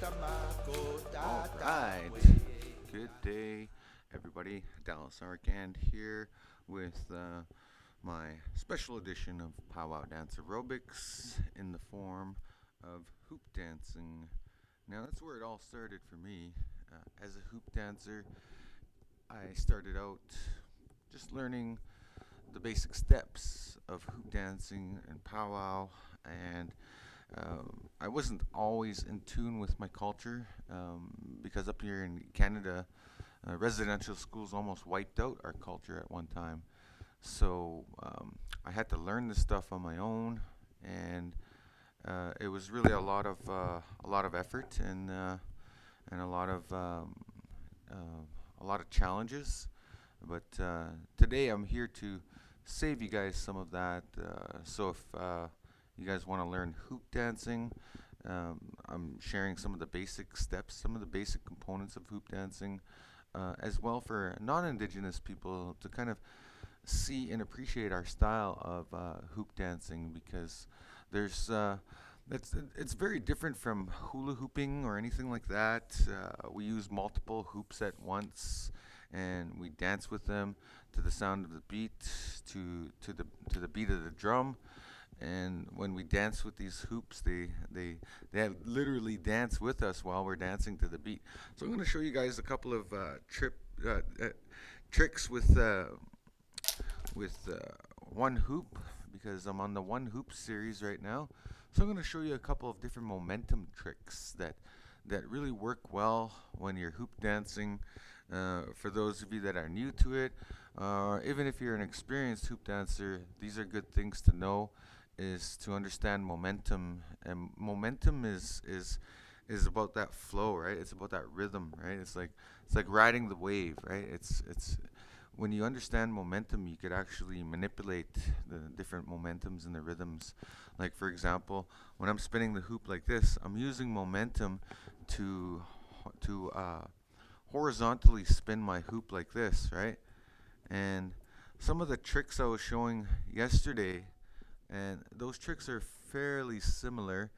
All right. Good day, everybody. Dallas Arcand here with my special edition of Powwow Dance Aerobics in the form of hoop dancing. Now, that's where it all started for me. As a hoop dancer, I started out just learning the basic steps of hoop dancing and powwow, and I wasn't always in tune with my culture because up here in Canada, residential schools almost wiped out our culture at one time. So I had to learn this stuff on my own, and it was really a lot of effort and a lot of challenges. But today I'm here to save you guys some of that. So if you guys want to learn hoop dancing, I'm sharing some of the basic steps, some of the basic components of hoop dancing, as well for non-Indigenous people to kind of see and appreciate our style of hoop dancing, because there's it's very different from hula hooping or anything like that. We use multiple hoops at once, and we dance with them to the sound of the beat, to the beat of the drum. And when we dance with these hoops, they literally dance with us while we're dancing to the beat. So I'm going to show you guys a couple of tricks with one hoop, because I'm on the one hoop series right now. So I'm going to show you a couple of different momentum tricks that really work well when you're hoop dancing. For those of you that are new to it, even if you're an experienced hoop dancer, these are good things to know, is to understand momentum. And momentum is about that flow, right? It's about that rhythm, right? It's like riding the wave, right? It's when you understand momentum, you could actually manipulate the different momentums and the rhythms. Like, for example, when I'm spinning the hoop like this, I'm using momentum to horizontally spin my hoop like this, right? And some of the tricks I was showing yesterday, and those tricks are fairly similar.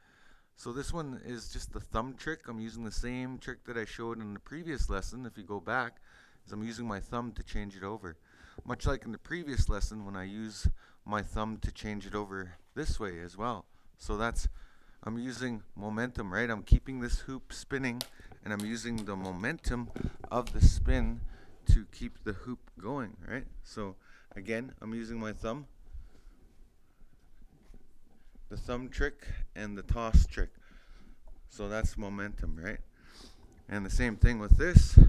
So this one is just the thumb trick. I'm using the same trick that I showed in the previous lesson. If you go back, is I'm using my thumb to change it over. Much like in the previous lesson when I use my thumb to change it over this way as well. So I'm using momentum, right? I'm keeping this hoop spinning, and I'm using the momentum of the spin to keep the hoop going, right? So again, I'm using my thumb, the thumb trick, and the toss trick. So that's momentum, right? And the same thing with this,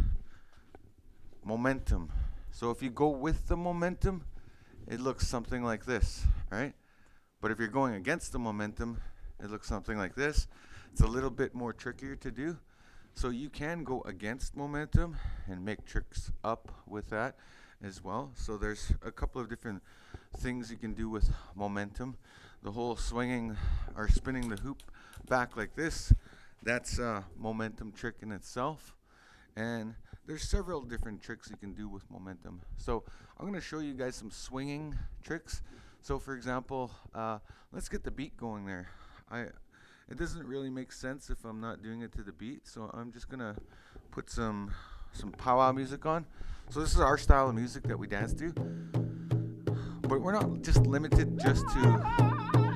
momentum. So if you go with the momentum, it looks something like this, right? But if you're going against the momentum, it looks something like this. It's a little bit more trickier to do. So you can go against momentum and make tricks up with that as well. So there's a couple of different things you can do with momentum. The whole swinging or spinning the hoop back like this, that's a momentum trick in itself. And there's several different tricks you can do with momentum. So I'm going to show you guys some swinging tricks. So for example, let's get the beat going there. It doesn't really make sense if I'm not doing it to the beat, so I'm just going to put some powwow music on. So this is our style of music that we dance to. But we're not just limited just to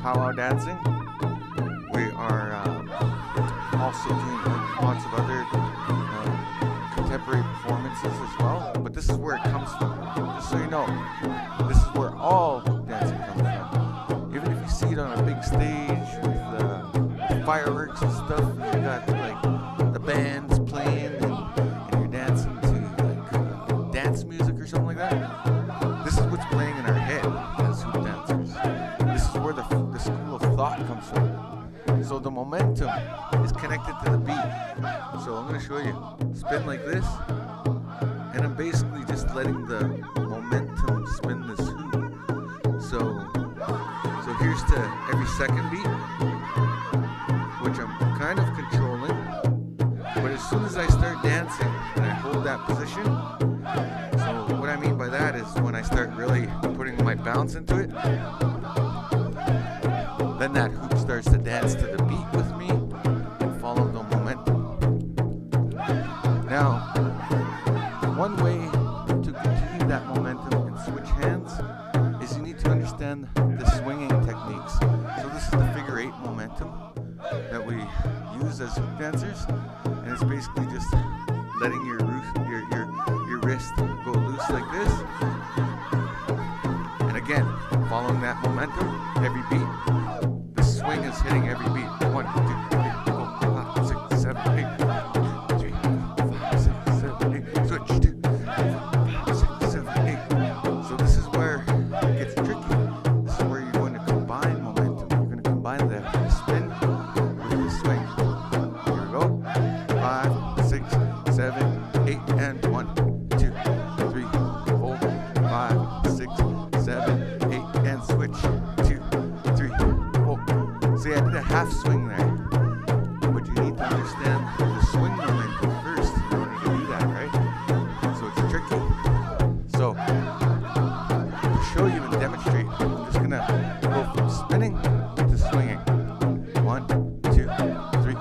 powwow dancing. We are also doing lots of other contemporary performances as well. But this is where it comes from. Just so you know, this is where all hoop dancing comes from. Even if you see it on a big stage with fireworks and stuff, you got like the bands playing and you're dancing to like dance music or something like that. This is what's playing in our head as hoop dancers. This is where the school of thought comes from. So the momentum is connected to the beat. So I'm going to show you. Spin like this, and I'm basically just letting the momentum spin this hoop. So here's to every second beat, which I'm kind of controlling. But as soon as I start dancing and I hold that position, so what I mean by that is when I start really putting my bounce into it, then that hoop starts to dance to the beat with me and follow the momentum. to understand the swinging techniques. So this is the figure 8 momentum that we use as hoop dancers, and it's basically just letting your wrist go loose like this, and again following that momentum every beat. The swing is hitting every beat. 1, 2, 3, 4, 5, 6, 7, 8. 3, 4, 5, 6, 7, 8. Switch 2, 5, 6, 7, 8. So this is where it gets tricky. This is where you're going to combine momentum. You're going to combine the spin with the swing. Here we go. 5, 6, 7, 8, and 1, 2, 3, 4, 5, 6, 7, 8, and switch. 2, 3, 4. See, I did a half swing there, but you need to understand the swing momentum first in order to do that, right? So it's tricky. So to show you and demonstrate, I'm just gonna go from spinning to swinging. 1, 2, 3,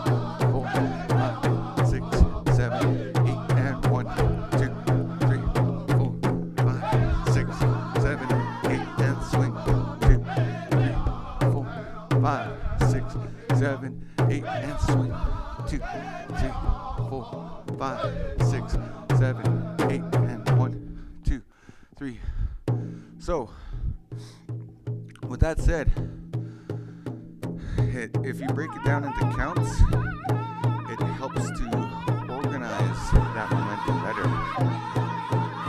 4, 5, 6, 7, 8, and 1, 2, 3, 4, 5, 6, 7, 8, and swing. 2, 3, 4, 5, 6, 7, 8, and swing. 2, 3, 4, 5, 6, 7, 8, and 1, 2, 3. So, with that said, if you break it down into counts, it helps to organize that momentum better.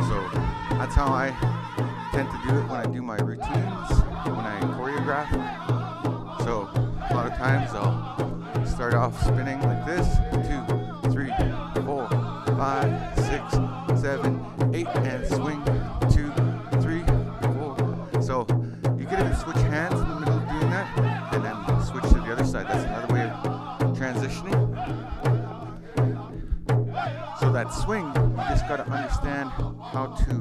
So that's how I tend to do it when I do my routines, when I choreograph. So a lot of times I'll start off spinning like this. 2, 3, 4, 5, 6, 7, 8, and swing. 2, 3, 4. So you can even switch hands in the middle of doing that, and then switch to the other side. That's another way of transitioning. So that swing, you just got to understand how to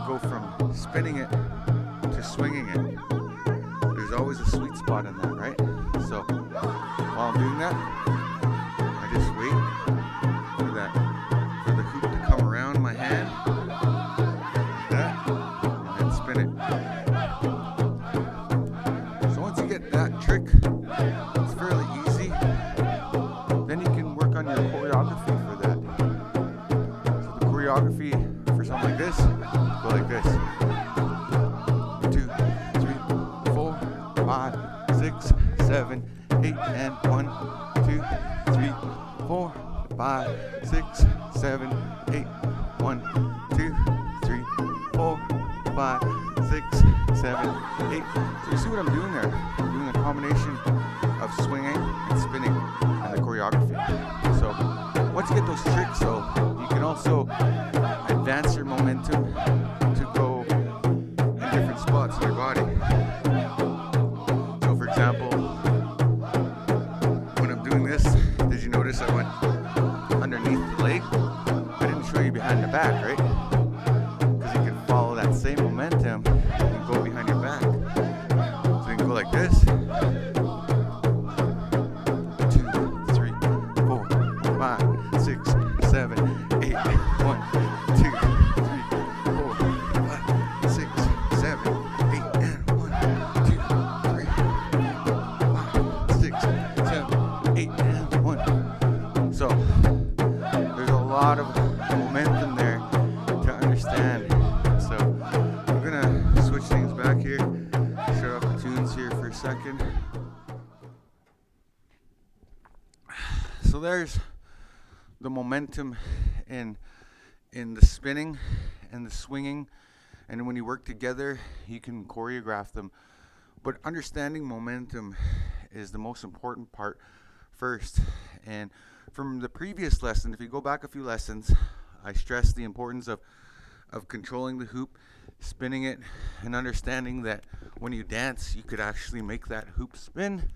go from spinning it to swinging it. There's always a sweet spot in that, right? So while I'm doing that, I just wait for the hoop to come around my hand, like that, and then spin it. So once you get that trick, it's fairly easy. Then you can work on your choreography for that. So the choreography for something like this, go like this. 2, 3, 4, 5, 6, 7, 8, and 1, 2, 3, 4, 5, 6, 7, 8. 1, 2, 3, 4, 5, 6, 7, 8. So you see what I'm doing there? I'm doing a combination of swinging and spinning and the choreography. So once you get those tricks, though, you can also advance your momentum to go in different spots in your body. So for example, when I'm doing this, did you notice I went underneath the leg? I didn't show you behind the back, right? Because you can follow that same momentum and go behind your back. So you can go like this. 2, 3, 4, 5, 6, 7, 8. 1, 2, 3, 4, 5, 6, 7, 8, and 1, 2, 3, 4, 5, 6, 7, 8, and 1. So there's a lot of momentum there to understand. So I'm gonna switch things back here, shut off the tunes here for a second. So there's the momentum in the spinning and the swinging, and when you work together, you can choreograph them. But understanding momentum is the most important part first. And from the previous lesson, if you go back a few lessons, I stressed the importance of controlling the hoop, spinning it, and understanding that when you dance, you could actually make that hoop spin.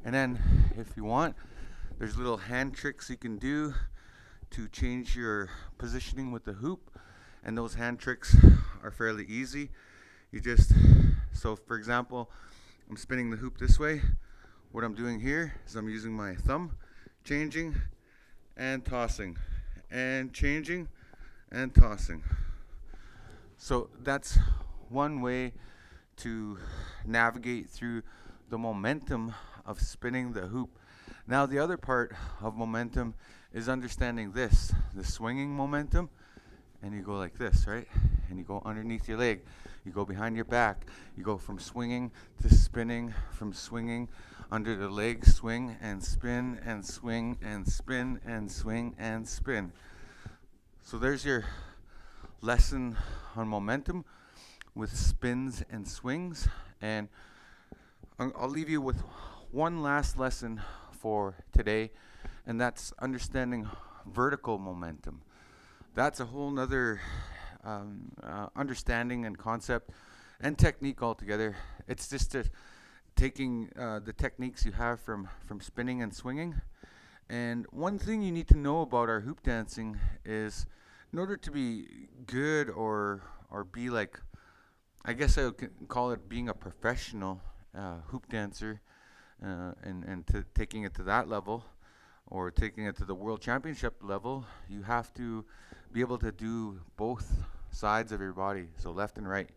And then if you want, there's little hand tricks you can do to change your positioning with the hoop, and those hand tricks are fairly easy. So for example, I'm spinning the hoop this way. What I'm doing here is I'm using my thumb, changing and tossing, and changing and tossing. So that's one way to navigate through the momentum of spinning the hoop. Now, the other part of momentum is understanding this, the swinging momentum. And you go like this, right? And you go underneath your leg. You go behind your back. You go from swinging to spinning, from swinging under the leg, swing and spin and swing and spin and swing and spin. So there's your lesson on momentum with spins and swings. And I'll leave you with one last lesson for today, and that's understanding vertical momentum. That's a whole nother understanding and concept and technique altogether. It's just taking the techniques you have from spinning and swinging. And one thing you need to know about our hoop dancing is, in order to be good or be like, I guess I would call it being a professional hoop dancer, and taking it to that level, or taking it to the world championship level, you have to be able to do both sides of your body, so left and right.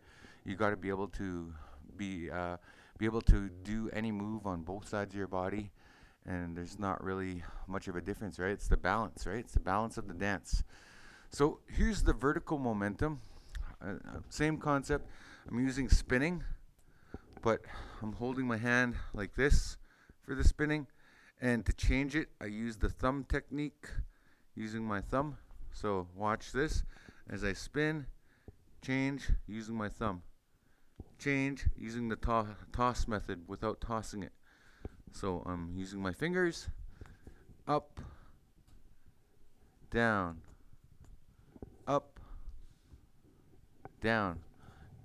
You got to be able to be able to do any move on both sides of your body, and there's not really much of a difference, right? It's the balance, right? It's the balance of the dance. So here's the vertical momentum. Same concept. I'm using spinning, but I'm holding my hand like this for the spinning. And to change it, I use the thumb technique, using my thumb. So watch this as I spin, change, using my thumb. Change, using the toss method without tossing it. So I'm using my fingers, up, down, up, down.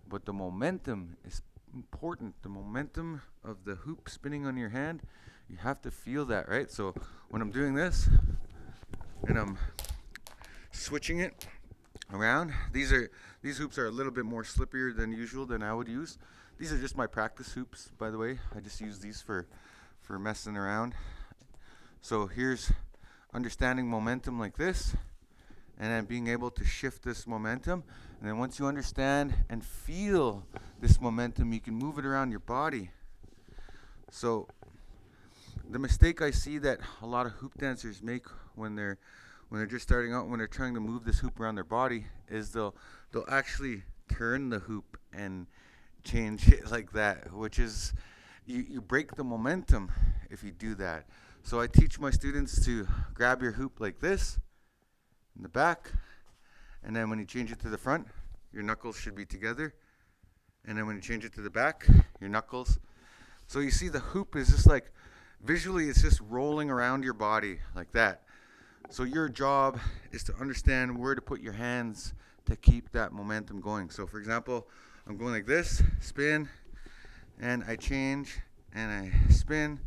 But the momentum is important. The momentum of the hoop spinning on your hand, you have to feel that, right? So when I'm doing this and I'm switching it around, these hoops are a little bit more slippier than usual than I would use. These are just my practice hoops, by the way. I just use these for messing around. So here's understanding momentum like this, and then being able to shift this momentum. And then once you understand and feel this momentum, you can move it around your body. So the mistake I see that a lot of hoop dancers make when they're just starting out, when they're trying to move this hoop around their body, is they'll actually turn the hoop and change it like that, which is, you break the momentum if you do that. So I teach my students to grab your hoop like this in the back, and then when you change it to the front, your knuckles should be together, and then when you change it to the back, your knuckles. So you see the hoop is just like, visually it's just rolling around your body like that. So your job is to understand where to put your hands to keep that momentum going. So for example, I'm going like this, spin, and I change, and I spin.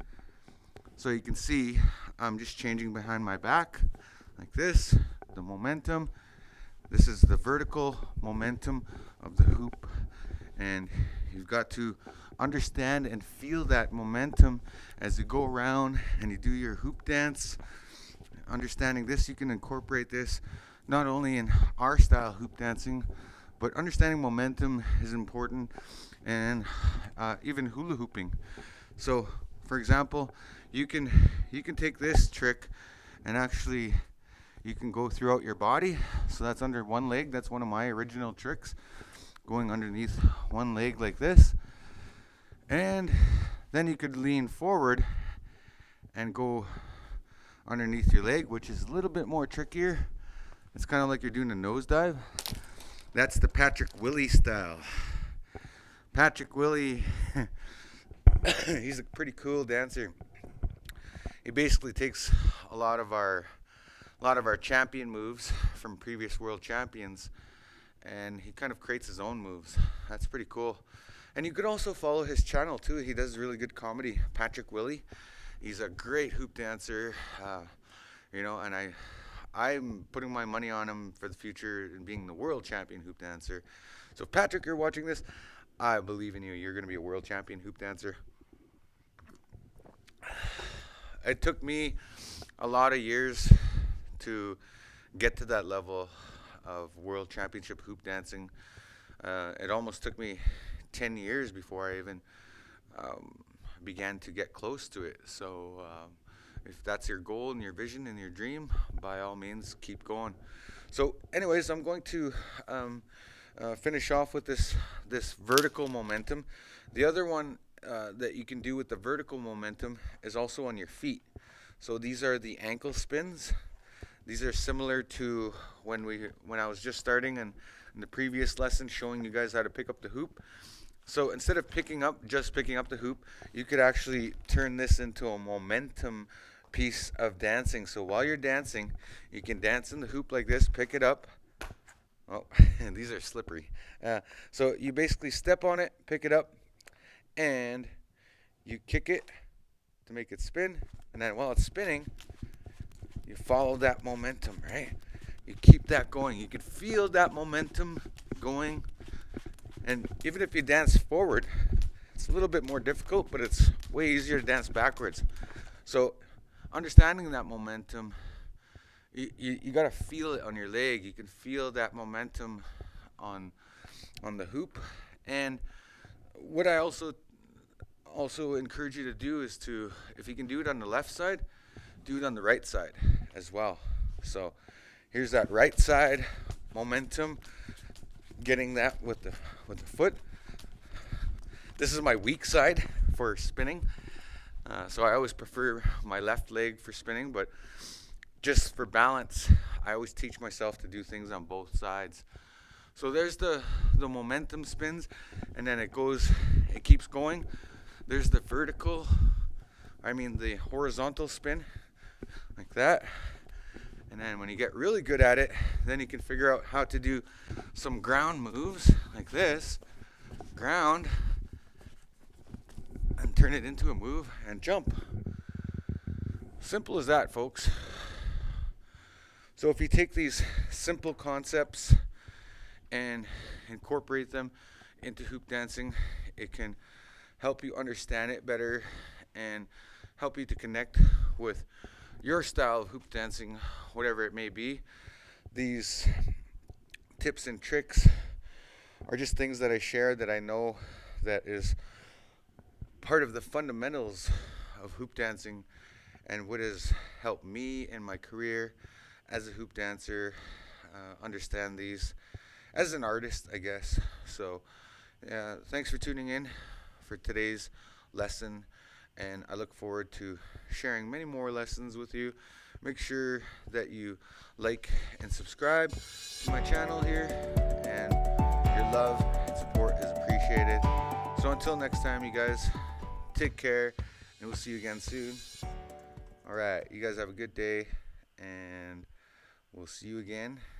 So you can see I'm just changing behind my back like this, the momentum. This is the vertical momentum of the hoop, and you've got to understand and feel that momentum as you go around and you do your hoop dance. Understanding this, you can incorporate this not only in our style hoop dancing, but understanding momentum is important, and even hula hooping. So for example, you can take this trick and actually you can go throughout your body. So that's under one leg. That's one of my original tricks, going underneath one leg like this. And then you could lean forward and go underneath your leg, which is a little bit more trickier. It's kind of like you're doing a nosedive. That's the Patrick Willie style. Patrick Willie, he's a pretty cool dancer. He basically takes a lot of our champion moves from previous world champions, and he kind of creates his own moves. That's pretty cool. And you could also follow his channel too. He does really good comedy, Patrick Willie. He's a great hoop dancer, and I'm putting my money on him for the future in being the world champion hoop dancer. So Patrick, you're watching this, I believe in you. You're going to be a world champion hoop dancer. It took me a lot of years to get to that level of world championship hoop dancing. It almost took me 10 years before I even began to get close to it. So if that's your goal and your vision and your dream, by all means, keep going. So anyways, I'm going to finish off with this vertical momentum. The other one that you can do with the vertical momentum is also on your feet. So these are the ankle spins. These are similar to when I was just starting and in the previous lesson showing you guys how to pick up the hoop. So instead of just picking up the hoop, you could actually turn this into a momentum piece of dancing. So while you're dancing, you can dance in the hoop like this, pick it up. Oh, these are slippery. So you basically step on it, pick it up, and you kick it to make it spin. And then while it's spinning, you follow that momentum, right? You keep that going. You can feel that momentum going. And even if you dance forward, it's a little bit more difficult, but it's way easier to dance backwards. So understanding that momentum, you got to feel it on your leg. You can feel that momentum on the hoop. And what I also encourage you to do is to, if you can do it on the left side, do it on the right side as well. So here's that right side momentum, getting that with the foot. This is my weak side for spinning. So I always prefer my left leg for spinning, but just for balance, I always teach myself to do things on both sides. So there's the momentum spins, and then it keeps going. There's the the horizontal spin, like that. And then when you get really good at it, then you can figure out how to do some ground moves like this. Ground, and turn it into a move and jump. Simple as that, folks. So if you take these simple concepts and incorporate them into hoop dancing, it can help you understand it better and help you to connect with your style of hoop dancing, whatever it may be. These tips and tricks are just things that I share that I know that is part of the fundamentals of hoop dancing and what has helped me in my career as a hoop dancer understand these as an artist, I guess. So thanks for tuning in for today's lesson, and I look forward to sharing many more lessons with you. Make sure that you like and subscribe to my channel here, and your love and support is appreciated. So until next time, you guys, take care, and we'll see you again soon. All right, you guys have a good day, and we'll see you again